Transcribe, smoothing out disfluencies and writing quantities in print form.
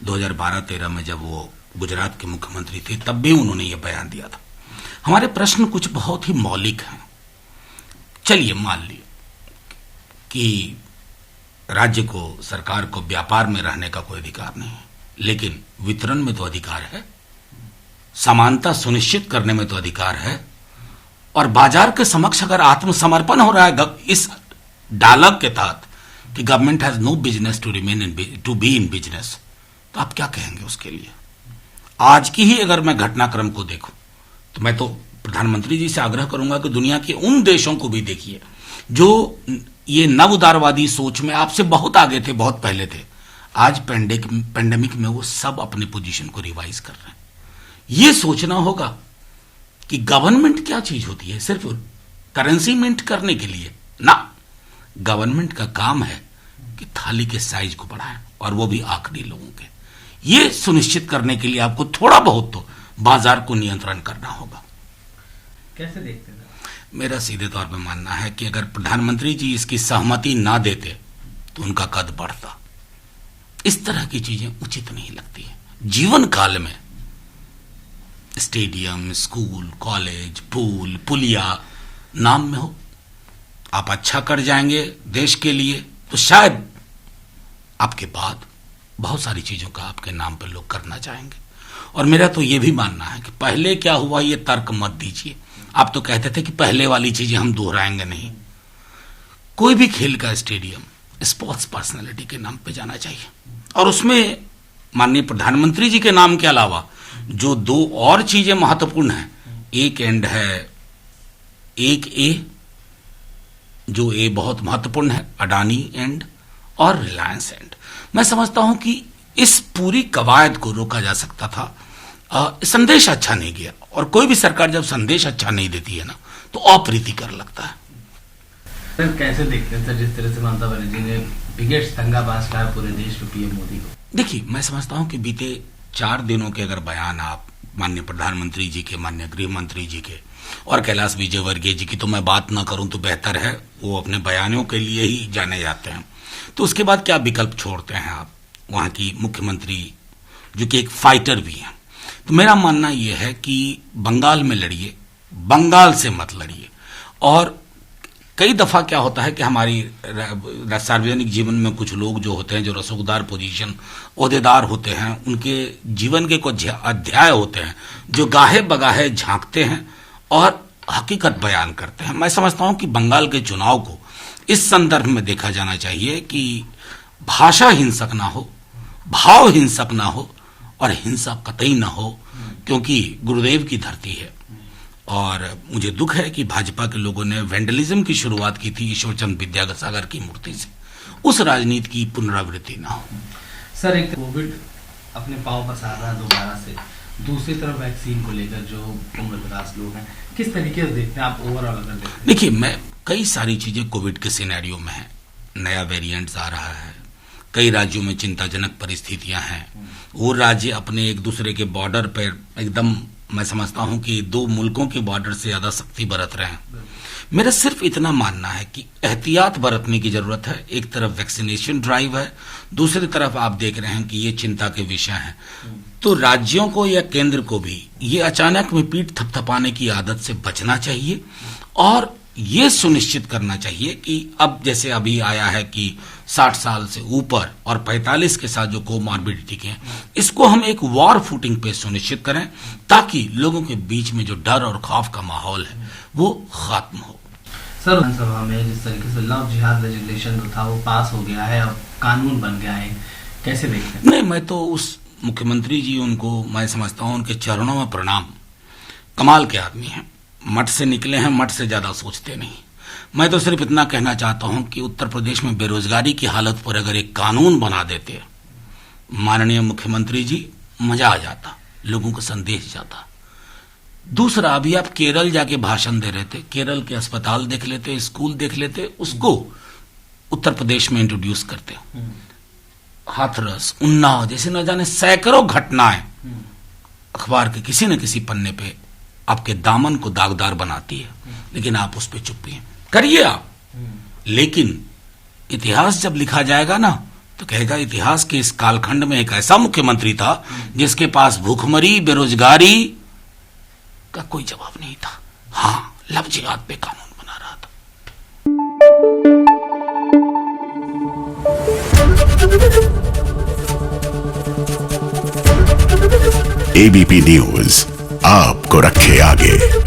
2012-13 में जब वो गुजरात के मुख्यमंत्री थे, तब भी उन्होंने ये बयान दिया था। हमारे प्रश्न कुछ बहुत ही मौलिक हैं। चलिए मान लिए कि राज्य को, सरकार को व्यापार में रहने का कोई अधिकार नहीं है, लेकिन वितरण में तो अधिकार है, समानता सुनिश्चित करने में तो अधिकार है, और बाजार के समक्ष अगर आत्मसमर्पण हो रहा है इस डायलॉग के तहत कि government has no business to be in business, तो आप क्या कहेंगे उसके लिए? आज की ही अगर मैं घटनाक्रम को देखूं तो मैं तो प्रधानमंत्री जी से आग्रह करूंगा कि दुनिया के उन देशों को भी देखिए जो ये नव उदारवादी सोच में आपसे बहुत आगे थे, बहुत पहले थे। आज पेंडेमिक में वो सब अपने पोजीशन को रिवाइज कर रहे हैं। ये सोचना होगा कि गवर्नमेंट क्या चीज होती है, सिर्फ करेंसी मिंट करने के लिए ना। गवर्नमेंट का काम है कि थाली के साइज को बढ़ाएं, और वो भी आखिरी लोगों के। ये सुनिश्चित करने के लिए आपको थोड़ा बहुत तो बाजार को नियंत्रण करना होगा। कैसे देखते हैं? मेरा सीधे तौर पर मानना है कि अगर प्रधानमंत्री जी इसकी सहमति ना देते तो उनका कद बढ़ता। इस तरह की चीजें उचित नहीं लगती है। जीवन काल में स्टेडियम, स्कूल, कॉलेज, पूल, पुलिया नाम में हो, आप अच्छा कर जाएंगे देश के लिए तो शायद आपके बाद बहुत सारी चीजों का आपके नाम पर लोग करना चाहेंगे। और मेरा तो यह भी मानना है कि पहले क्या हुआ ये तर्क मत दीजिए। आप तो कहते थे कि पहले वाली चीजें हम दोहराएंगे नहीं। कोई भी खेल का स्टेडियम स्पोर्ट्स पर्सनालिटी के नाम पे जाना चाहिए, और उसमें माननीय प्रधानमंत्री जी के नाम के अलावा जो दो और चीजें महत्वपूर्ण हैं, एक एंड है, एक ए, जो ए बहुत महत्वपूर्ण है, अडानी एंड और रिलायंस एंड। मैं समझता हूं कि इस पूरी कवायद को रोका जा सकता था। संदेश अच्छा नहीं गया, और कोई भी सरकार जब संदेश अच्छा नहीं देती है ना तो अप्रीतिकर लगता है। सर कैसे देखते हैं सर जिस तरह से ममता बनर्जी ने बिगेस्ट दंगाबाज कहा पूरे देश में पीएम मोदी को? देखिए, मैं समझता हूं कि बीते 4 दिनों के अगर बयान आप माननीय प्रधानमंत्री जी के, माननीय गृह मंत्री जी के और कैलाश विजयवर्गीय जी की तो मैं बात ना करूं तो बेहतर है, वो अपने बयानों के लिए ही जाने जाते हैं। तो उसके बाद क्या विकल्प छोड़ते हैं आप? वहां की मुख्यमंत्री जो कि एक फाइटर भी हैं। तो मेरा मानना यह है कि बंगाल में लड़िए, बंगाल से मत लड़िए। और कई दफा क्या होता है कि हमारी सार्वजनिक जीवन में कुछ लोग जो होते हैं, जो रसूखदार पोजीशन, ओहदेदार होते हैं, उनके जीवन के कुछ अध्याय होते हैं जो गाहे बगाहे झांकते हैं और हकीकत बयान करते हैं। मैं समझता हूं कि बंगाल के चुनाव को इस संदर्भ में देखा जाना चाहिए कि भाषा हिंसक ना हो, भाव हिंसक ना हो, और हिंसा कतई ना हो, क्योंकि गुरुदेव की धरती है। और मुझे दुख है कि भाजपा के लोगों ने वेंडलिज्म की शुरुआत की थी ईश्वरचंद विद्यासागर की मूर्ति से। उस राजनीति की पुनरावृत्ति ना हो। सर, एक कोविड अपने पांव पसार रहा है दोबारा से, दूसरी तरफ वैक्सीन को लेकर जो उम्रदराज लोग हैं, किस तरीके से देखते हैं आप ओवरऑल अगर देखते हैं? देखिए, मैं कई सारी चीजें कोविड के सिनेरियो में है। नया वेरिएंट्स आ रहा है, कई राज्यों में चिंताजनक परिस्थितियां हैं। वो राज्य अपने एक दूसरे के बॉर्डर पर एकदम, मैं समझता हूं कि 2 मुल्कों के बॉर्डर से ज्यादा सख्ती बरत रहे हैं। मेरा सिर्फ इतना मानना है कि एहतियात बरतने की जरूरत है। एक तरफ वैक्सीनेशन ड्राइव है, दूसरी तरफ आप देख रहे हैं कि ये चिंता के विषय हैं। तो राज्यों को या केंद्र को भी ये अचानक में पीठ थपथपाने की आदत से बचना चाहिए, और ये सुनिश्चित करना चाहिए कि अब जैसे अभी आया है कि 60 साल से ऊपर और 45 के साथ जो कोमॉर्बिडिटी के हैं, इसको हम एक वॉर फुटिंग पे सुनिश्चित करें, ताकि लोगों के बीच में जो डर और खौफ का माहौल है वो खत्म हो। सर, विधानसभा में जिस तरीके से लव जिहाद लेजिस्लेशन जो था वो पास हो गया है, अब कानून बन गया है, कैसे देखते हैं? नहीं, मैं तो उस मुख्यमंत्री जी, उनको मैं समझता हूं उनके चरणों में प्रणाम। कमाल के आदमी हैं, मठ से निकले हैं, मठ से ज्यादा सोचते नहीं। मैं तो सिर्फ इतना कहना चाहता हूं कि उत्तर प्रदेश में बेरोजगारी की हालत पर अगर एक कानून बना देते माननीय मुख्यमंत्री जी, मजा आ जाता, लोगों को संदेश जाता। दूसरा, अभी आप केरल जाके भाषण दे रहे थे, केरल के अस्पताल देख लेते, स्कूल देख लेते, उसको उत्तर प्रदेश में इंट्रोड्यूस करते। हाथरस, उन्नाव जैसे न जाने सैकड़ों घटनाएं अखबार के किसी न किसी पन्ने पे आपके दामन को दागदार बनाती है, लेकिन आप उस पे चुप हैं। करिए आप, लेकिन इतिहास जब लिखा जाएगा ना तो कहेगा इतिहास के इस कालखंड में एक ऐसा मुख्यमंत्री था जिसके पास भूखमरी, बेरोजगारी का कोई जवाब नहीं था। हाँ, लव जिहाद पे कानून बना रहा था। एबीपी न्यूज आपको रखे आगे।